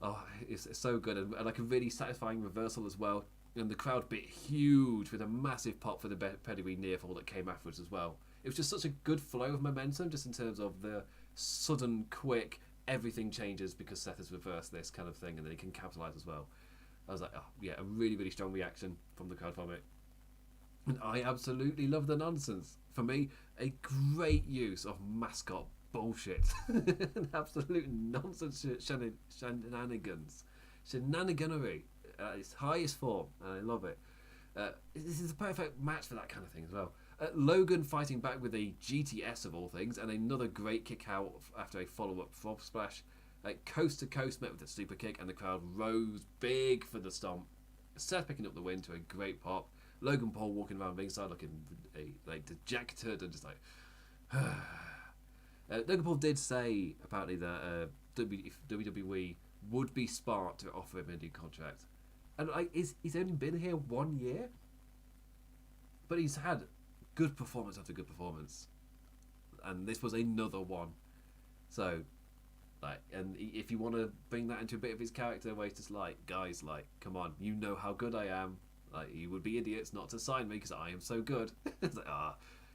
Oh, it's so good. And like a really satisfying reversal as well. And the crowd bit huge with a massive pop for the pedigree near fall that came afterwards as well. It was just such a good flow of momentum, just in terms of the sudden, quick, everything changes because Seth has reversed this kind of thing, and then he can capitalise as well. I was like, oh, yeah, a really, really strong reaction from the crowd from it. And I absolutely love the nonsense. For me, a great use of mascot bullshit. An absolute nonsense shenanigans. Shenaniganery at its highest form, and I love it. This is a perfect match for that kind of thing as well. Logan fighting back with a GTS of all things, and another great kick out after a follow-up frog splash. Coast to coast met with a super kick, and the crowd rose big for the stomp. Seth picking up the win to a great pop. Logan Paul walking around ringside looking dejected and just like. Logan Paul did say apparently that if WWE would be smart to offer him a new contract, and he's only been here 1 year, but he's had good performance after good performance, and this was another one. So, and if you want to bring that into a bit of his character, where he's just like, guys, come on, you know how good I am. You would be idiots not to sign me because I am so good. It's like,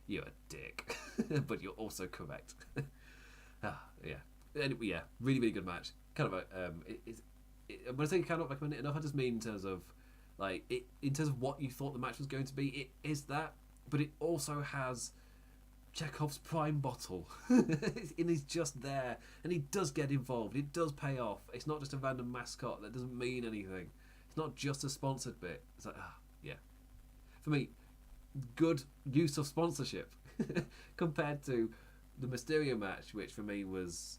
you're a dick, but you're also correct. Yeah. Anyway, yeah, really, really good match. Kind of when I say cannot recommend it enough, I just mean in terms of in terms of what you thought the match was going to be. It is that, but it also has Chekhov's prime bottle, and he's just there, and he does get involved. It does pay off. It's not just a random mascot that doesn't mean anything. It's not just a sponsored bit. It's like, yeah. For me, good use of sponsorship compared to the Mysterio match, which for me was,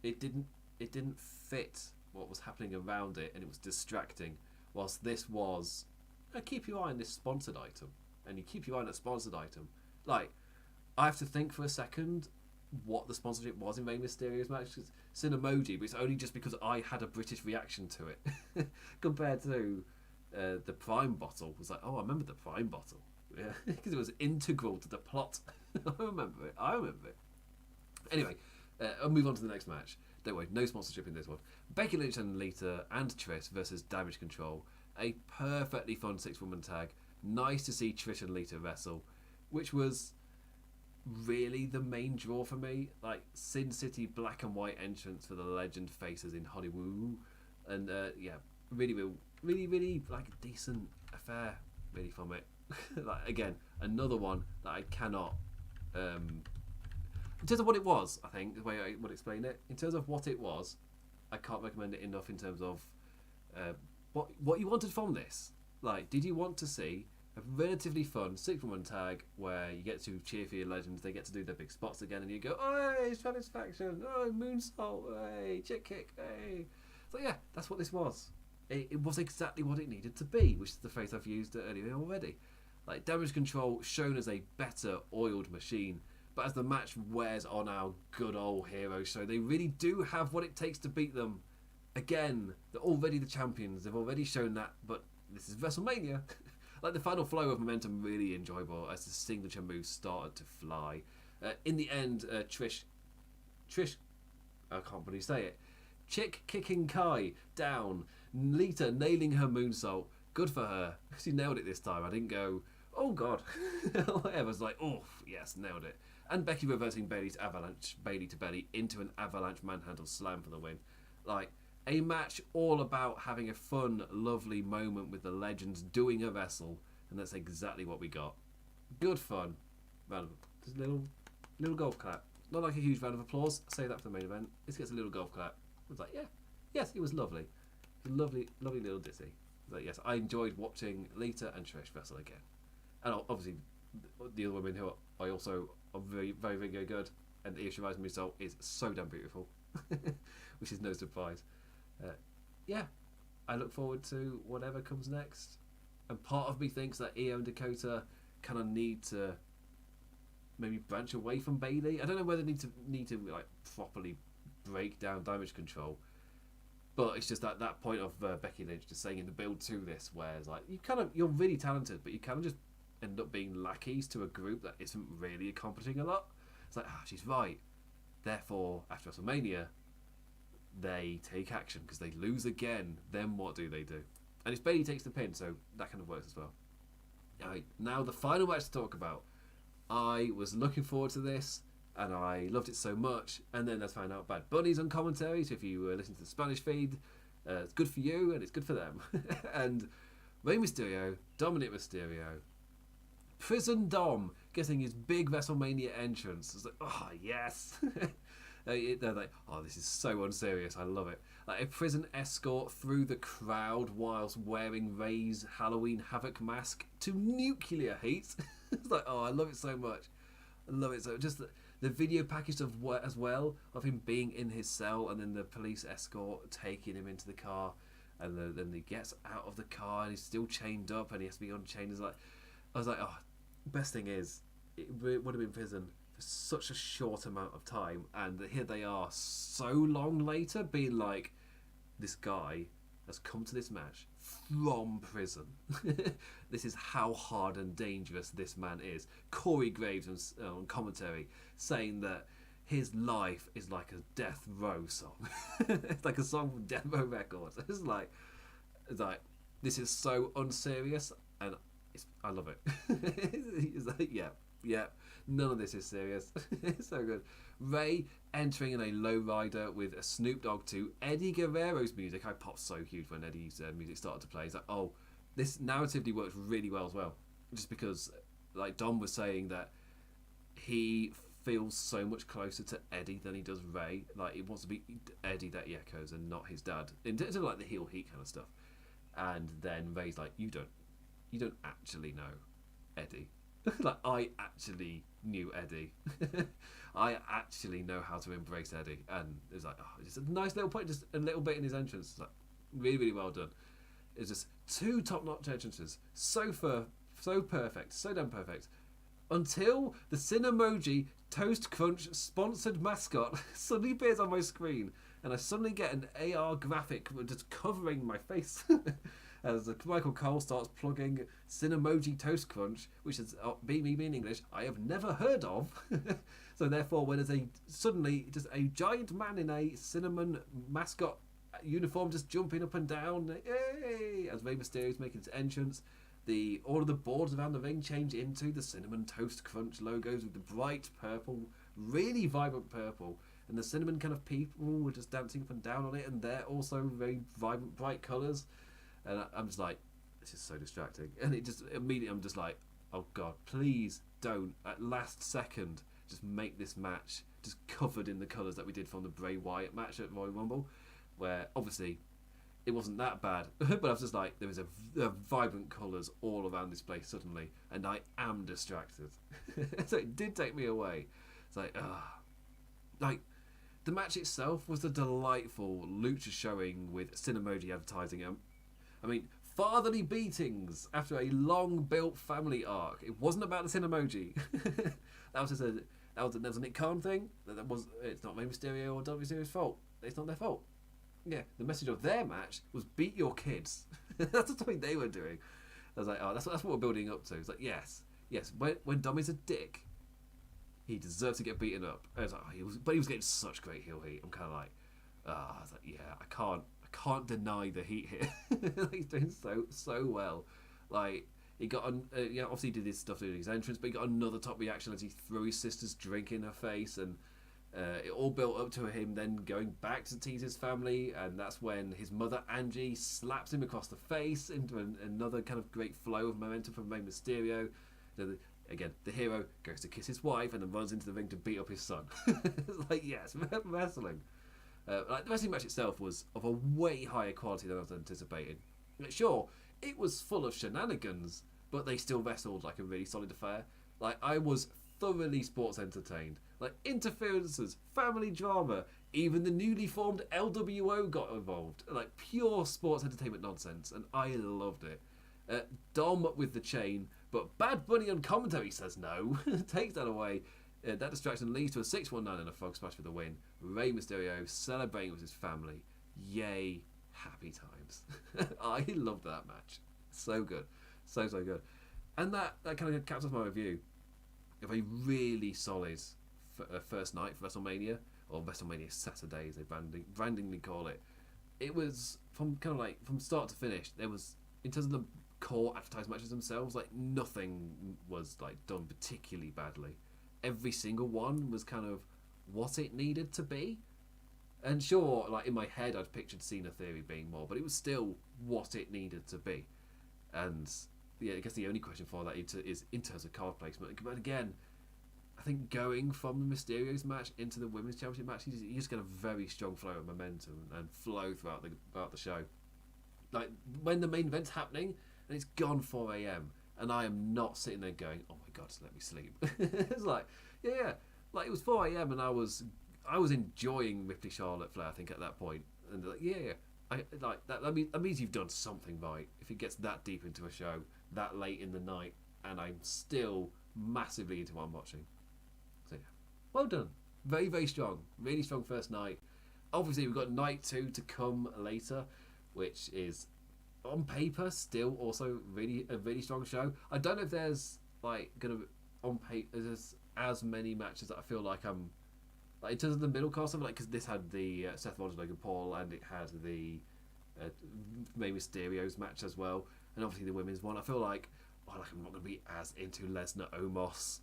it didn't fit what was happening around it, and it was distracting. Whilst this was, keep your eye on this sponsored item, and you keep your eye on that sponsored item. I have to think for a second what the sponsorship was in Rey Mysterio's match. It's an emoji, but it's only just because I had a British reaction to it compared to the Prime bottle. It was like, oh, I remember the Prime bottle, yeah, because it was integral to the plot. I remember it. Anyway, I'll move on to the next match. Don't worry, no sponsorship in this one. Becky Lynch and Lita and Trish versus Damage Control. A perfectly fun 6-woman tag. Nice to see Trish and Lita wrestle, which was really the main draw for me. Sin City black and white entrance for the legend faces in Hollywood, and really a decent affair really from it. Again, another one that I cannot in terms of what it was, I think the way I would explain it, in terms of what it was, I can't recommend it enough in terms of what you wanted from this. Did you want to see a relatively fun 6-woman tag where you get to cheer for your legends, they get to do their big spots again, and you go, oh, satisfaction, oh, moonsault, hey, chick kick, hey. So yeah, that's what this was. It was exactly what it needed to be, which is the phrase I've used earlier already. Damage Control shown as a better oiled machine, but as the match wears on our good old hero show, they really do have what it takes to beat them. Again, they're already the champions, they've already shown that, but this is WrestleMania. The final flow of momentum really enjoyable as the signature moves started to fly. In the end, Trish, I can't really say it. Chick kicking Kai down, Lita nailing her moonsault. Good for her. She nailed it this time. I didn't go, oh god. Whatever. I was like, oh yes, nailed it. And Becky reversing Bayley to belly into an avalanche manhandle slam for the win. A match all about having a fun, lovely moment with the legends doing a wrestle, and that's exactly what we got. Good fun. Just a little golf clap. Not a huge round of applause. Save that for the main event. This gets a little golf clap. I was like, yeah, yes, it was lovely. It was a lovely, lovely little ditty. Yes, I enjoyed watching Lita and Trish wrestle again, and obviously the other women who I also are very, very, very good. And Io Shirai's result is so damn beautiful, which is no surprise. Yeah, I look forward to whatever comes next. And part of me thinks that Io and Dakota kind of need to maybe branch away from Bayley. I don't know whether they need to properly break down Damage Control, but it's just that point of Becky Lynch just saying in the build to this, where it's you're really talented, but you kind of just end up being lackeys to a group that isn't really accomplishing a lot. It's like, she's right. Therefore, after WrestleMania, they take action because they lose again. Then what do they do? And it's Bayley takes the pin, so that kind of works as well. Alright, now the final match to talk about. I was looking forward to this, and I loved it so much. And then let's find out Bad Bunny's on commentary. So if you listen to the Spanish feed, it's good for you and it's good for them. And Rey Mysterio, Dominic Mysterio, Prison Dom getting his big WrestleMania entrance. It's like, oh yes. They're like, oh, this is so unserious. I love it. Like a prison escort through the crowd whilst wearing Rey's Halloween Havoc mask to nuclear heat. It's like, oh, I love it so much. I love it so. Just the video package of as well of him being in his cell and then the police escort taking him into the car, and then he gets out of the car and he's still chained up and he has to be unchained. It's like, I was like, oh, best thing is it would have been prison for such a short amount of time, and here they are so long later being like, this guy has come to this match from prison. This is how hard and dangerous this man is. Corey Graves on commentary saying that his life is like a Death Row song. It's like a song from Death Row Records. It's like this is so unserious, and I love it. It's like, yeah, none of this is serious. It's so good. Rey entering in a lowrider with a Snoop Dogg to Eddie Guerrero's music. I popped so huge when Eddie's music started to play. It's like, oh, this narratively works really well as well. Just because, like Dom was saying, that he feels so much closer to Eddie than he does Rey. Like, it wants to be Eddie that he echoes and not his dad. In terms of like the heel heat kind of stuff. And then Rey's like, you don't actually know Eddie. Like, I actually knew Eddie. I actually know how to embrace Eddie. And it was like, oh, just a nice little point, just a little bit in his entrance. It's like, really, really well done. It's just two top-notch entrances. So perfect. So damn perfect. Until the Cinemoji Toast Crunch sponsored mascot suddenly appears on my screen. And I suddenly get an AR graphic just covering my face. As Michael Cole starts plugging Cinemoji Toast Crunch, which is, me being English, I have never heard of. So therefore, when there's suddenly just a giant man in a cinnamon mascot uniform just jumping up and down, yay! As Rey Mysterio is making his entrance, all of the boards around the ring change into the Cinnamon Toast Crunch logos with the bright purple, really vibrant purple, and the cinnamon kind of people were just dancing up and down on it, and they're also very vibrant, bright colours. And I'm just like, this is so distracting. And it just immediately, I'm just like, oh God, please don't, at last second, just make this match just covered in the colours that we did from the Bray Wyatt match at Royal Rumble, where obviously it wasn't that bad, but I was just like, there was a vibrant colours all around this place suddenly, and I am distracted. So it did take me away. It's like, like, the match itself was a delightful lucha showing with Cinemoji advertising. I mean, fatherly beatings after a long-built family arc. It wasn't about the Cinemoji. That was a Nick Khan thing. It's not Rey Mysterio or Dominic Mysterio's fault. It's not their fault. Yeah, the message of their match was beat your kids. That's the thing they were doing. I was like, oh, that's what we're building up to. It's like, yes. When Dom is a dick, he deserves to get beaten up. I was like, but he was getting such great heel heat. I'm kind of like, I was like, yeah, I can't deny the heat here. He's doing so well. Like, he got obviously he did his stuff during his entrance, but he got another top reaction as he threw his sister's drink in her face, and it all built up to him then going back to tease his family, and that's when his mother Angie slaps him across the face into another kind of great flow of momentum from Rey Mysterio. Again, the hero goes to kiss his wife and then runs into the ring to beat up his son. It's like, yes, wrestling. Like, the wrestling match itself was of a way higher quality than I was anticipating. Sure, it was full of shenanigans, but they still wrestled like a really solid affair. Like, I was thoroughly sports entertained. Like, interferences, family drama, even the newly formed LWO got involved. Like, pure sports entertainment nonsense, and I loved it. Dom with the chain, but Bad Bunny on commentary says no. Takes that away. That distraction leads to a 619 and a frog splash for the win. Rey Mysterio celebrating with his family. Yay, happy times. I loved that match. So good. So good. And that kind of caps off my review of a really solid first night for WrestleMania, or WrestleMania Saturday as they brandingly call it. It was from start to finish. There was, in terms of the core advertised matches themselves, like nothing was like done particularly badly. Every single one was kind of what it needed to be. And sure, like in my head, I'd pictured Cena Theory being more, but it was still what it needed to be. And yeah, I guess the only question for that is in terms of card placement. But again, I think going from the Mysterios match into the Women's Championship match, you just get a very strong flow of momentum and flow throughout the show. Like when the main event's happening and it's gone 4 a.m. and I am not sitting there going, "Oh my God, let me sleep." It's like, yeah, like it was 4 a.m. and I was enjoying Ripley, Charlotte, Flair. I think at that point, and like, yeah. I like that. That means you've done something right. If it gets that deep into a show that late in the night, and I'm still massively into what I'm watching. So yeah, well done. Very, very strong. Really strong first night. Obviously, we've got night 2 to come later, which is on paper still also a really strong show. I don't know if there's like gonna on paper there's as many matches that I feel like I'm. Like in terms of the middle card stuff, like because this had the Seth Rollins, Logan Paul, and it had the Rey Mysterio's match as well, and obviously the women's one. I feel like, I'm not going to be as into Lesnar Omos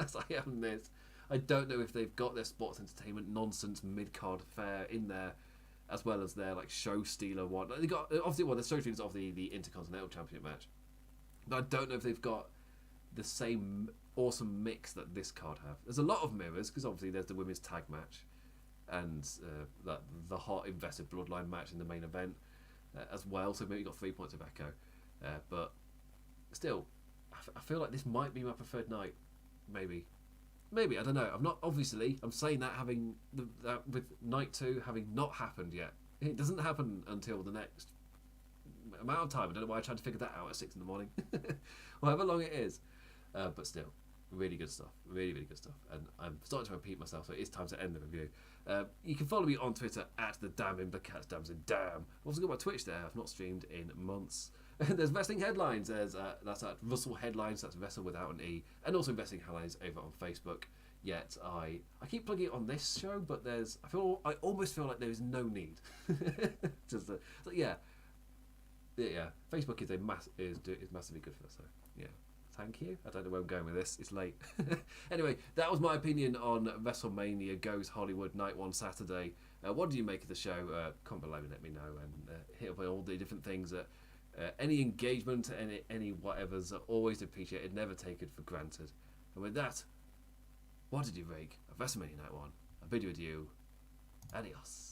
as I am this. I don't know if they've got their sports entertainment nonsense mid card affair in there, as well as their like show stealer one. Like, they got obviously the show stealer is obviously the Intercontinental Championship match, but I don't know if they've got the same awesome mix that this card have. There's a lot of mirrors because obviously there's the women's tag match and the hot invested bloodline match in the main event as well. So maybe you got 3 points of echo, but still, I feel like this might be my preferred night. Maybe I don't know. I'm saying that having that with night 2 having not happened yet. It doesn't happen until the next amount of time. I don't know why I tried to figure that out at 6 in the morning, however long it is. But still, really good stuff. Really, really good stuff. And I'm starting to repeat myself, so it is time to end the review. You can follow me on Twitter at the Damn in the Cats Dams in Damn. I've also got my Twitch there. I've not streamed in months. There's Wrestling Headlines. That's at Russell Headlines. That's Wrestle without an E. And also Wrestling Headlines over on Facebook. Yet I keep plugging it on this show, but I almost feel like there is no need. So yeah. Facebook is massively good for us. So yeah. Thank you. I don't know where I'm going with this. It's late. Anyway, that was my opinion on WrestleMania Goes Hollywood Night 1 Saturday. What do you make of the show? Comment below and let me know. And hit up all the different things. That any engagement, any whatevers are always appreciated, never taken for granted. And with that, what did you make of WrestleMania Night 1? I bid you adieu. Adios.